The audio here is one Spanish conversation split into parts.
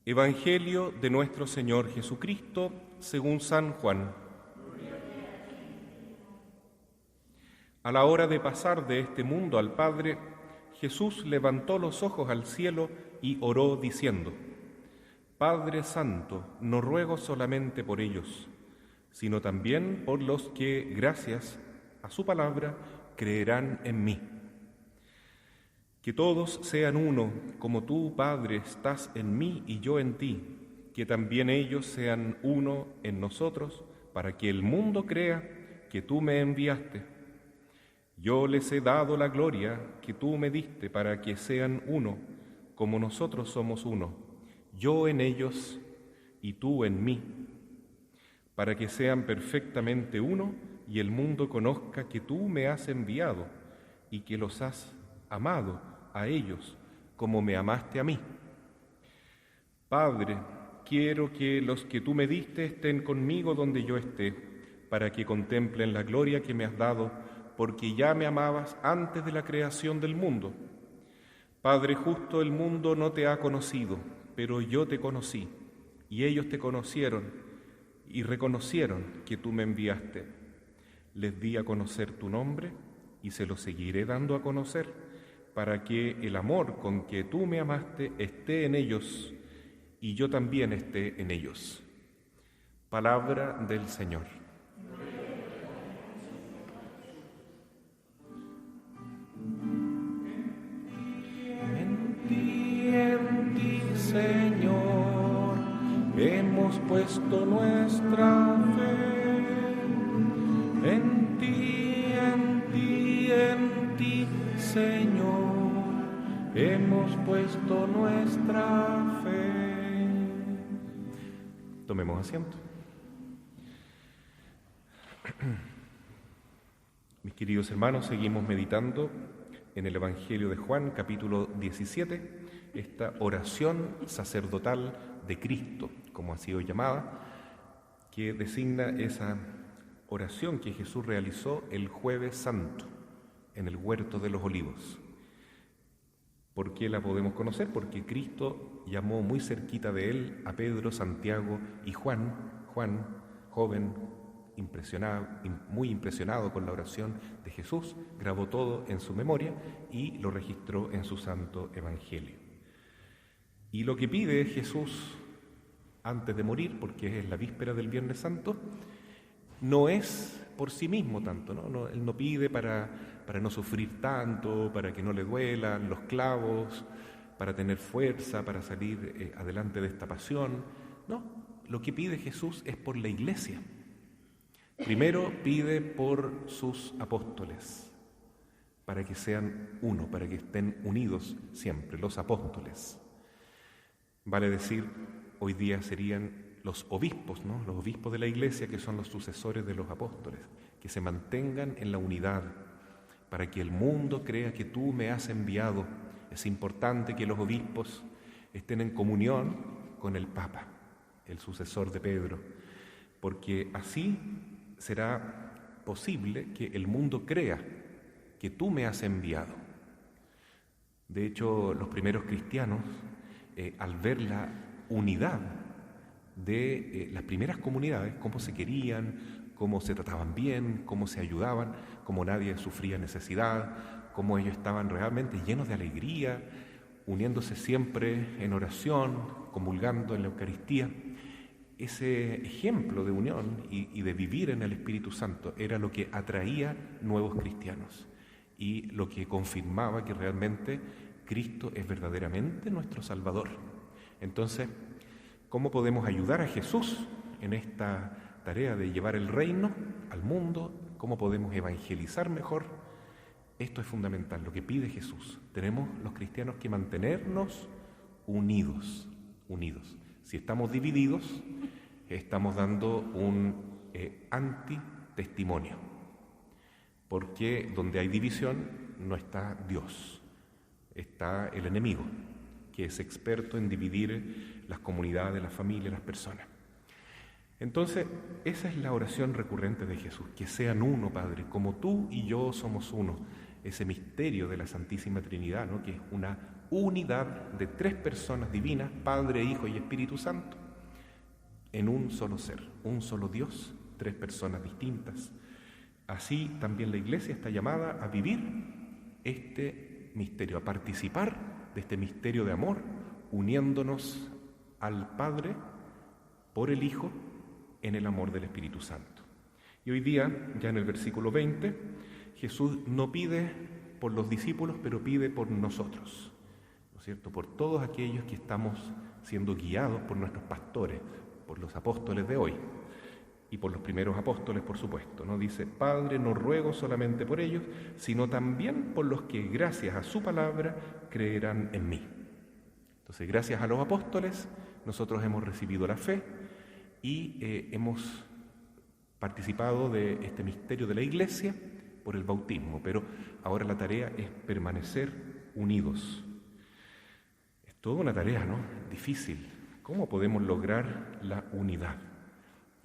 Evangelio de nuestro Señor Jesucristo según San Juan. A la hora de pasar de este mundo al Padre, Jesús levantó los ojos al cielo y oró diciendo: Padre Santo, no ruego solamente por ellos, sino también por los que, gracias a su palabra, creerán en mí. Que todos sean uno, como tú, Padre, estás en mí y yo en ti, que también ellos sean uno en nosotros, para que el mundo crea que tú me enviaste. Yo les he dado la gloria que tú me diste para que sean uno, como nosotros somos uno, yo en ellos y tú en mí, para que sean perfectamente uno y el mundo conozca que tú me has enviado y que los has amado a ellos como me amaste a mí. Padre, quiero que los que tú me diste estén conmigo donde yo esté, para que contemplen la gloria que me has dado, porque ya me amabas antes de la creación del mundo. Padre justo, el mundo no te ha conocido, pero yo te conocí, y ellos te conocieron y reconocieron que tú me enviaste. Les di a conocer tu nombre y se lo seguiré dando a conocer, para que el amor con que tú me amaste esté en ellos y yo también esté en ellos. Palabra del Señor. En ti, Señor, hemos puesto nuestra fe. En ti, Señor, hemos puesto nuestra fe. Tomemos asiento. Mis queridos hermanos, seguimos meditando en el Evangelio de Juan, capítulo 17, esta oración sacerdotal de Cristo, como ha sido llamada, que designa esa oración que Jesús realizó el Jueves Santo en el Huerto de los Olivos. ¿Por qué la podemos conocer? Porque Cristo llamó muy cerquita de él a Pedro, Santiago y Juan, joven, muy impresionado con la oración de Jesús, grabó todo en su memoria y lo registró en su santo evangelio. Y lo que pide Jesús antes de morir, porque es la víspera del Viernes Santo, no es por sí mismo tanto, ¿no? Él no pide para no sufrir tanto, para que no le duelan los clavos, para tener fuerza, para salir adelante de esta pasión. No, lo que pide Jesús es por la Iglesia. Primero pide por sus apóstoles, para que sean uno, para que estén unidos siempre, los apóstoles. Vale decir, hoy día serían los obispos, ¿no? Los obispos de la Iglesia, que son los sucesores de los apóstoles, que se mantengan en la unidad, para que el mundo crea que tú me has enviado. Es importante que los obispos estén en comunión con el Papa, el sucesor de Pedro, porque así será posible que el mundo crea que tú me has enviado. De hecho, los primeros cristianos, al ver la unidad de las primeras comunidades, cómo se querían, cómo se trataban bien, cómo se ayudaban, cómo nadie sufría necesidad, cómo ellos estaban realmente llenos de alegría, uniéndose siempre en oración, comulgando en la Eucaristía. Ese ejemplo de unión y de vivir en el Espíritu Santo era lo que atraía nuevos cristianos y lo que confirmaba que realmente Cristo es verdaderamente nuestro Salvador. Entonces, ¿cómo podemos ayudar a Jesús en esta tarea de llevar el reino al mundo? ¿Cómo podemos evangelizar mejor? Esto es fundamental, lo que pide Jesús. Tenemos los cristianos que mantenernos unidos. Si estamos divididos, estamos dando un antitestimonio, porque donde hay división no está Dios, está el enemigo, que es experto en dividir las comunidades, las familias, las personas. Entonces, esa es la oración recurrente de Jesús, que sean uno, Padre, como tú y yo somos uno. Ese misterio de la Santísima Trinidad, ¿no? Que es una unidad de 3 personas divinas, Padre, Hijo y Espíritu Santo, en un solo ser, un solo Dios, 3 personas distintas. Así también la Iglesia está llamada a vivir este misterio, a participar de este misterio de amor, uniéndonos al Padre por el Hijo en el amor del Espíritu Santo. Y hoy día, ya en el versículo 20, Jesús no pide por los discípulos, pero pide por nosotros, ¿no es cierto? Por todos aquellos que estamos siendo guiados por nuestros pastores, por los apóstoles de hoy y por los primeros apóstoles, por supuesto, ¿no? Dice: Padre, no ruego solamente por ellos, sino también por los que gracias a su palabra creerán en mí. Entonces, gracias a los apóstoles, nosotros hemos recibido la fe y hemos participado de este misterio de la Iglesia por el bautismo, pero ahora la tarea es permanecer unidos. Es toda una tarea, ¿no? Difícil. ¿Cómo podemos lograr la unidad?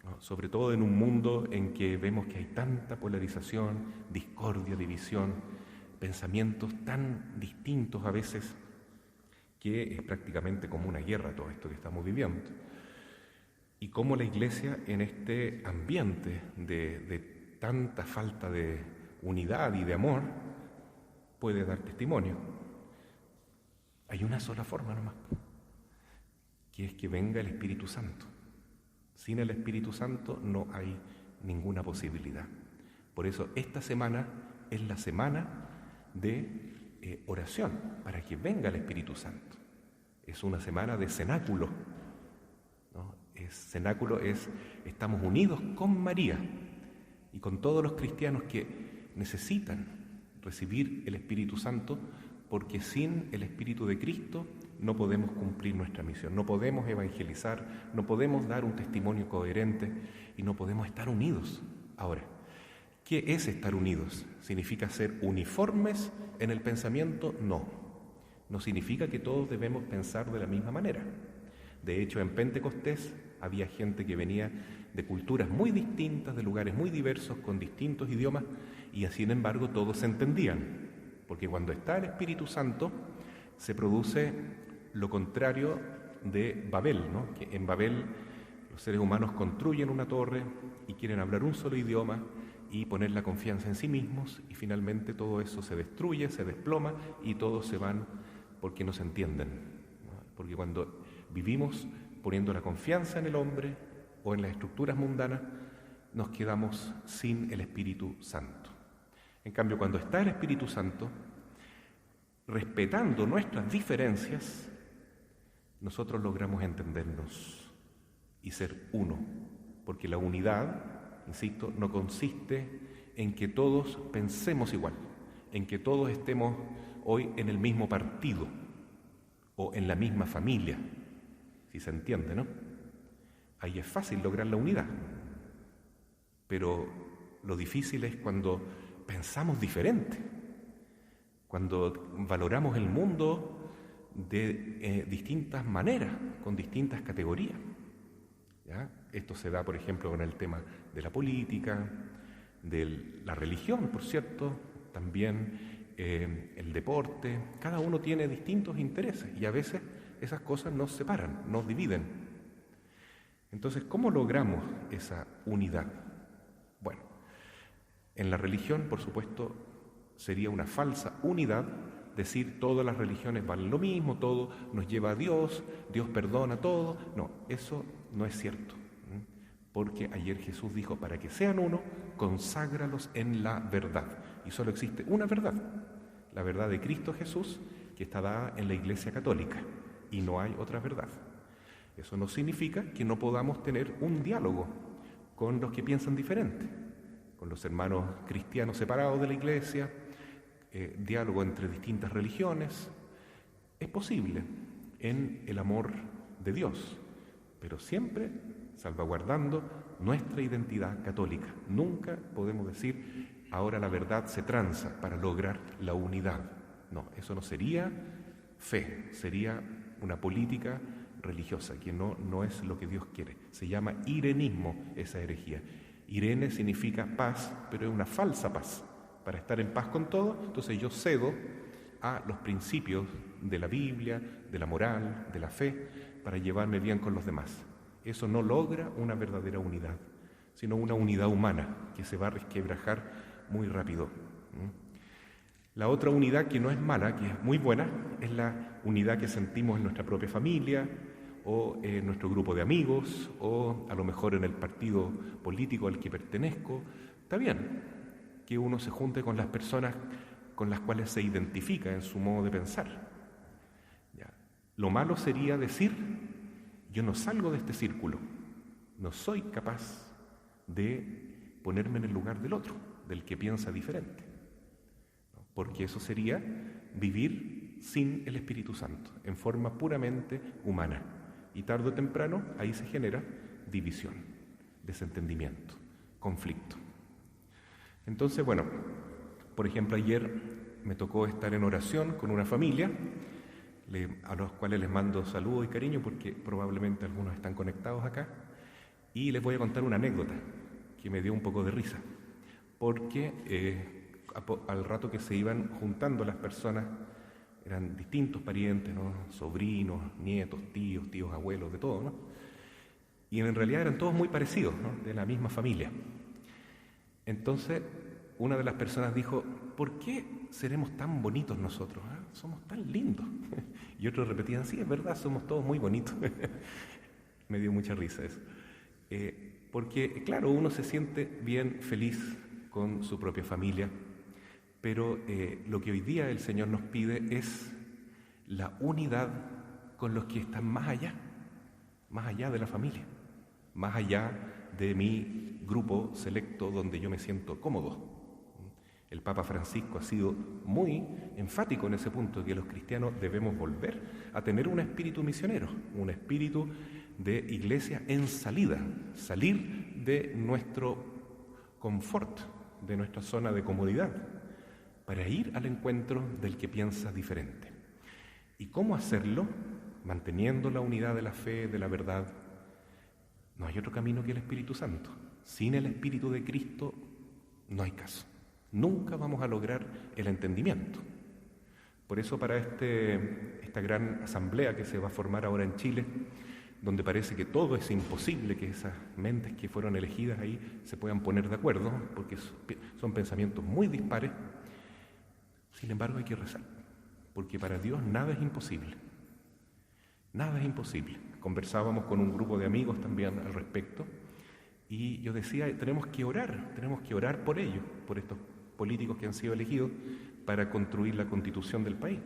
¿No? Sobre todo en un mundo en que vemos que hay tanta polarización, discordia, división, pensamientos tan distintos a veces, que es prácticamente como una guerra todo esto que estamos viviendo. Y cómo la Iglesia, en este ambiente de tanta falta de unidad y de amor, puede dar testimonio. Hay una sola forma nomás, que es que venga el Espíritu Santo. Sin el Espíritu Santo no hay ninguna posibilidad. Por eso esta semana es la semana de oración, para que venga el Espíritu Santo. Es una semana de cenáculo, ¿no? Cenáculo es, estamos unidos con María y con todos los cristianos que necesitan recibir el Espíritu Santo, porque sin el Espíritu de Cristo no podemos cumplir nuestra misión, no podemos evangelizar, no podemos dar un testimonio coherente y no podemos estar unidos. Ahora, ¿qué es estar unidos? ¿Significa ser uniformes en el pensamiento? No. No significa que todos debemos pensar de la misma manera. De hecho, en Pentecostés había gente que venía de culturas muy distintas, de lugares muy diversos, con distintos idiomas, y sin embargo todos se entendían. Porque cuando está el Espíritu Santo, se produce lo contrario de Babel, ¿no? Que en Babel los seres humanos construyen una torre y quieren hablar un solo idioma y poner la confianza en sí mismos, y finalmente todo eso se destruye, se desploma y todos se van porque no se entienden, ¿no? Porque cuando vivimos poniendo la confianza en el hombre o en las estructuras mundanas, nos quedamos sin el Espíritu Santo. En cambio, cuando está el Espíritu Santo, respetando nuestras diferencias, nosotros logramos entendernos y ser uno, porque la unidad, insisto, no consiste en que todos pensemos igual, en que todos estemos hoy en el mismo partido o en la misma familia, si se entiende, ¿no? Ahí es fácil lograr la unidad, pero lo difícil es cuando pensamos diferente, cuando valoramos el mundo de distintas maneras, con distintas categorías, ¿ya? Esto se da, por ejemplo, con el tema de la política, de la religión, por cierto, también el deporte. Cada uno tiene distintos intereses y a veces esas cosas nos separan, nos dividen. Entonces, ¿cómo logramos esa unidad? Bueno, en la religión, por supuesto, sería una falsa unidad decir todas las religiones valen lo mismo, todo nos lleva a Dios, Dios perdona todo. No, eso no es cierto, porque ayer Jesús dijo: para que sean uno, conságralos en la verdad. Y solo existe una verdad, la verdad de Cristo Jesús, que está dada en la Iglesia Católica, y no hay otra verdad. Eso no significa que no podamos tener un diálogo con los que piensan diferente, con los hermanos cristianos separados de la Iglesia, diálogo entre distintas religiones. Es posible en el amor de Dios, pero siempre salvaguardando nuestra identidad católica. Nunca podemos decir: ahora la verdad se tranza para lograr la unidad. No, eso no sería fe, sería una política religiosa, que no es lo que Dios quiere. Se llama irenismo esa herejía. Irene significa paz, pero es una falsa paz. Para estar en paz con todo, entonces yo cedo a los principios de la Biblia, de la moral, de la fe, para llevarme bien con los demás. Eso no logra una verdadera unidad, sino una unidad humana que se va a resquebrajar muy rápido. La otra unidad que no es mala, que es muy buena, es la unidad que sentimos en nuestra propia familia o en nuestro grupo de amigos o a lo mejor en el partido político al que pertenezco. Está bien que uno se junte con las personas con las cuales se identifica en su modo de pensar. Ya. Lo malo sería decir, yo no salgo de este círculo, no soy capaz de ponerme en el lugar del otro, del que piensa diferente. Porque eso sería vivir sin el Espíritu Santo, en forma puramente humana. Y tarde o temprano ahí se genera división, desentendimiento, conflicto. Entonces, bueno, por ejemplo, ayer me tocó estar en oración con una familia, a los cuales les mando saludos y cariño porque probablemente algunos están conectados acá, y les voy a contar una anécdota que me dio un poco de risa, porque al rato que se iban juntando las personas, eran distintos parientes, ¿no? Sobrinos, nietos, tíos, abuelos, de todo, ¿no? Y en realidad eran todos muy parecidos, ¿no? De la misma familia. Entonces, una de las personas dijo, ¿por qué seremos tan bonitos nosotros? Somos tan lindos. Y otros repetían, sí, es verdad, somos todos muy bonitos. Me dio mucha risa eso. Porque, claro, uno se siente bien, feliz con su propia familia, pero lo que hoy día el Señor nos pide es la unidad con los que están más allá de la familia, más allá de mi grupo selecto donde yo me siento cómodo. El Papa Francisco ha sido muy enfático en ese punto, que los cristianos debemos volver a tener un espíritu misionero, un espíritu de iglesia en salida, salir de nuestro confort, de nuestra zona de comodidad, para ir al encuentro del que piensa diferente. ¿Y cómo hacerlo? Manteniendo la unidad de la fe, de la verdad. No hay otro camino que el Espíritu Santo. Sin el Espíritu de Cristo no hay caso. Nunca vamos a lograr el entendimiento. Por eso para esta gran asamblea que se va a formar ahora en Chile, donde parece que todo es imposible, que esas mentes que fueron elegidas ahí se puedan poner de acuerdo, porque son pensamientos muy dispares. Sin embargo, hay que rezar, porque para Dios nada es imposible. Nada es imposible. Conversábamos con un grupo de amigos también al respecto, y yo decía, tenemos que orar por ellos, por estos políticos que han sido elegidos para construir la constitución del país.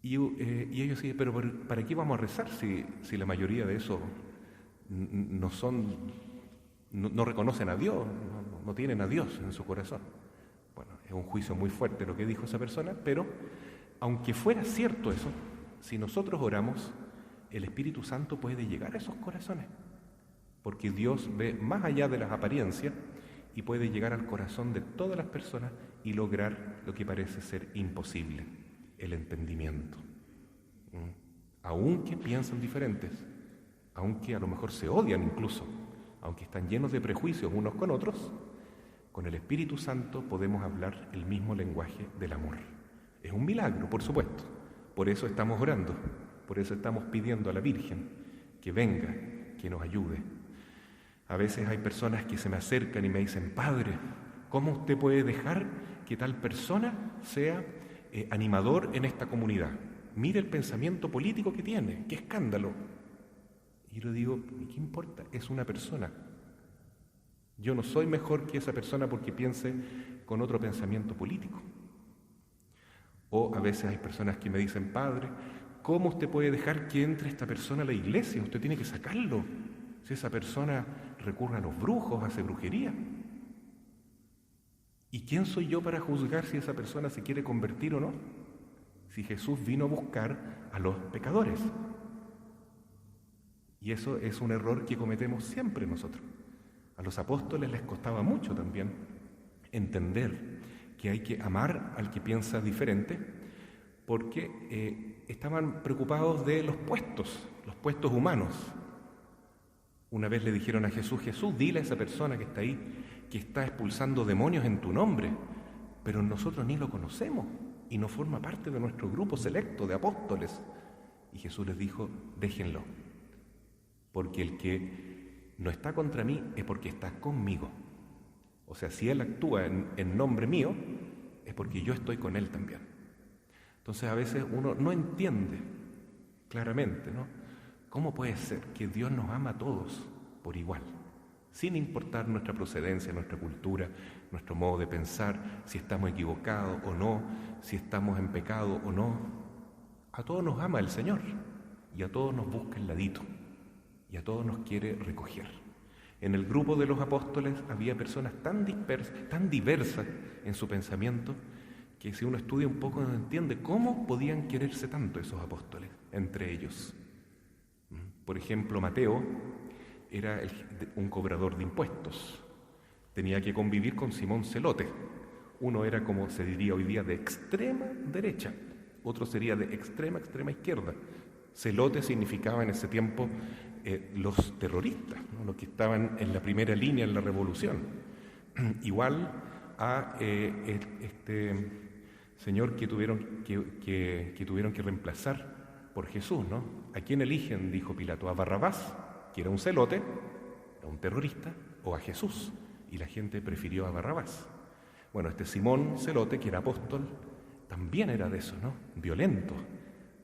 Y ellos decían, pero ¿para qué vamos a rezar si la mayoría de esos no reconocen a Dios, no tienen a Dios en su corazón? Bueno, es un juicio muy fuerte lo que dijo esa persona, pero aunque fuera cierto eso, si nosotros oramos, el Espíritu Santo puede llegar a esos corazones, porque Dios ve más allá de las apariencias y puede llegar al corazón de todas las personas y lograr lo que parece ser imposible, el entendimiento. Aunque piensan diferentes, aunque a lo mejor se odian incluso, aunque están llenos de prejuicios unos con otros, con el Espíritu Santo podemos hablar el mismo lenguaje del amor. Es un milagro, por supuesto. Por eso estamos orando, por eso estamos pidiendo a la Virgen que venga, que nos ayude. A veces hay personas que se me acercan y me dicen, Padre, ¿cómo usted puede dejar que tal persona sea animador en esta comunidad? Mire el pensamiento político que tiene, qué escándalo. Y yo le digo, ¿qué importa? Es una persona. Yo no soy mejor que esa persona porque piense con otro pensamiento político. O a veces hay personas que me dicen, Padre, ¿cómo usted puede dejar que entre esta persona a la iglesia? Usted tiene que sacarlo. Si esa persona recurre a los brujos, hace brujería. ¿Y quién soy yo para juzgar si esa persona se quiere convertir o no? Si Jesús vino a buscar a los pecadores. Y eso es un error que cometemos siempre nosotros. A los apóstoles les costaba mucho también entender que hay que amar al que piensa diferente, porque estaban preocupados de los puestos humanos. Una vez le dijeron a Jesús, Jesús, dile a esa persona que está ahí, que está expulsando demonios en tu nombre, pero nosotros ni lo conocemos. y no forma parte de nuestro grupo selecto de apóstoles. Y Jesús les dijo, déjenlo, porque el que no está contra mí es porque está conmigo. O sea, si Él actúa en nombre mío, es porque yo estoy con Él también. Entonces a veces uno no entiende claramente, ¿no? ¿Cómo puede ser que Dios nos ama a todos por igual? Sin importar nuestra procedencia, nuestra cultura, nuestro modo de pensar, si estamos equivocados o no, si estamos en pecado o no. A todos nos ama el Señor y a todos nos busca el ladito y a todos nos quiere recoger. En el grupo de los apóstoles había personas tan dispersas, tan diversas en su pensamiento, que si uno estudia un poco no entiende cómo podían quererse tanto esos apóstoles entre ellos. Por ejemplo, Mateo era un cobrador de impuestos. Tenía que convivir con Simón Celote. Uno era, como se diría hoy día, de extrema derecha, otro sería de extrema izquierda. Celote significaba en ese tiempo los terroristas, ¿no? Los que estaban en la primera línea en la revolución. Igual a este señor que tuvieron que reemplazar por Jesús, ¿no? ¿A quién eligen?, dijo Pilato, ¿a Barrabás, que era un celote, era un terrorista, o a Jesús? Y la gente prefirió a Barrabás. Bueno, este Simón Celote, que era apóstol, también era de eso, ¿no? Violento,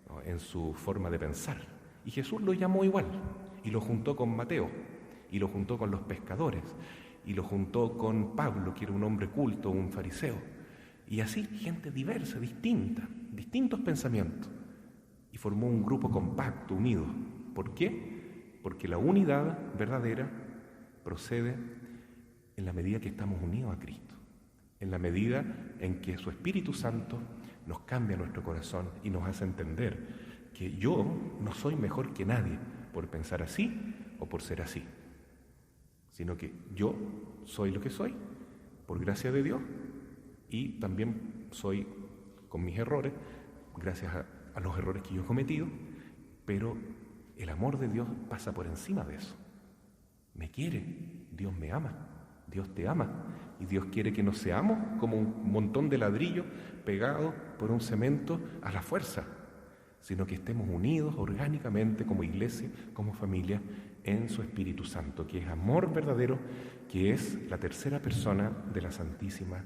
¿no?, en su forma de pensar. Y Jesús lo llamó igual, y lo juntó con Mateo, y lo juntó con los pescadores, y lo juntó con Pablo, que era un hombre culto, un fariseo. Y así, gente diversa, distinta, distintos pensamientos. Y formó un grupo compacto, unido. ¿Por qué? Porque la unidad verdadera procede en la medida que estamos unidos a Cristo, en la medida en que su Espíritu Santo nos cambia nuestro corazón y nos hace entender que yo no soy mejor que nadie por pensar así o por ser así, sino que yo soy lo que soy por gracia de Dios y también soy con mis errores, gracias a los errores que yo he cometido, pero el amor de Dios pasa por encima de eso. Me quiere, Dios me ama, Dios te ama, y Dios quiere que nos seamos como un montón de ladrillos pegados por un cemento a la fuerza, sino que estemos unidos orgánicamente como iglesia, como familia, en su Espíritu Santo, que es amor verdadero, que es la tercera persona de la Santísima